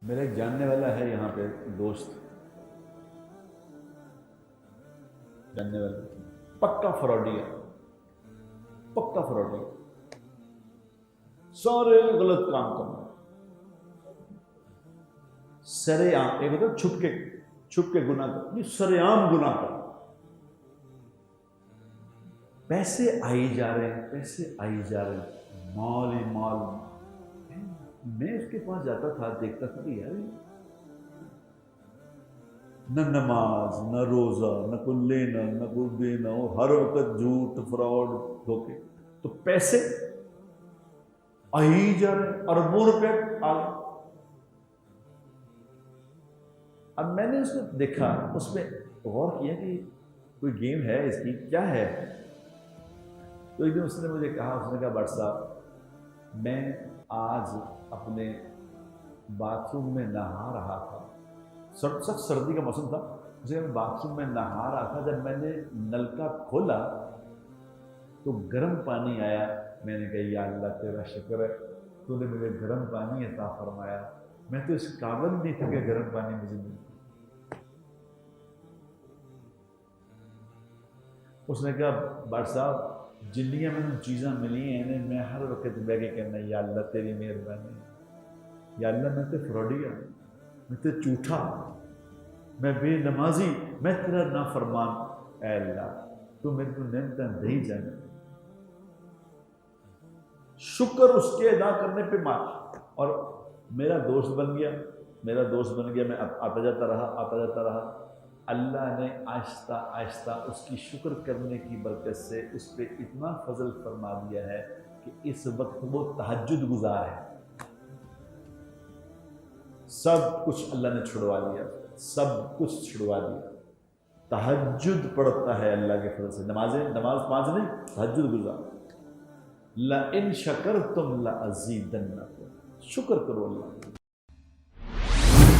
میرا ایک جاننے والا ہے یہاں پہ دوست، جاننے والا پکا فراڈی ہے، پکا فراڈی ہے، سارے غلط کام کرنا، سرے عام، ایک ہوتا ہے چھپ کے گناہ کر، یہ سرے عام گناہ کر، پیسے آئی جا رہے ہیں، پیسے آئی جا رہے ہیں، مال ہی مال۔ میں اس کے پاس جاتا تھا، دیکھتا تھا کہ یار نہ نماز، نہ روزہ، نہ کوئی لینا، نہ کوئی دینا، اور ہر وقت جھوٹ، فراڈ، دھوکے، تو پیسے آئی جا رہے ہیں، اربوں روپے آ گئے۔ اب میں نے اس کو دیکھا، اس میں غور کیا کہ کوئی گیم ہے اس کی، کیا ہے؟ تو ایک دن اس نے مجھے کہا، اس نے کہا بٹ صاحب میں آج اپنے باتھ روم میں نہا رہا تھا، سخت سردی کا موسم تھا، اسے میں باتھ روم میں نہا رہا تھا، جب میں نے نلکا کھولا تو گرم پانی آیا، میں نے کہا یا اللہ تیرا شکر ہے، تو نے مجھے گرم پانی عطا فرمایا، میں تو اس قابل نہیں تھا کہ گرم پانی مجھے ملے۔ اس نے کہا بٹ صاحب جنیاں میں چیزاں ملی ہیں، میں ہر وقت بہ کے کہنا یا اللہ تیری مہربانی، یا اللہ میں تو فراڈی ہوں، میں تو جھوٹا، میں بے نمازی، میں تیرا نافرمان، اے اللہ تو میرے کو نعمتیں دے جانے، شکر اس کے ادا کرنے پہ مار۔ اور میرا دوست بن گیا، میں آتا جاتا رہا، اللہ نے آہستہ آہستہ اس کی شکر کرنے کی برکت سے اس پہ اتنا فضل فرما دیا ہے کہ اس وقت وہ تہجد گزار ہے، سب کچھ اللہ نے چھڑوا دیا، سب کچھ چھڑوا دیا، تہجد پڑھتا ہے اللہ کے فضل سے، نماز 5 نہیں، تہجد گزار۔ لَإِن شَكَرْتُمْ لَأَزِيدَنَّكُمْ، شکر کرو اللہ۔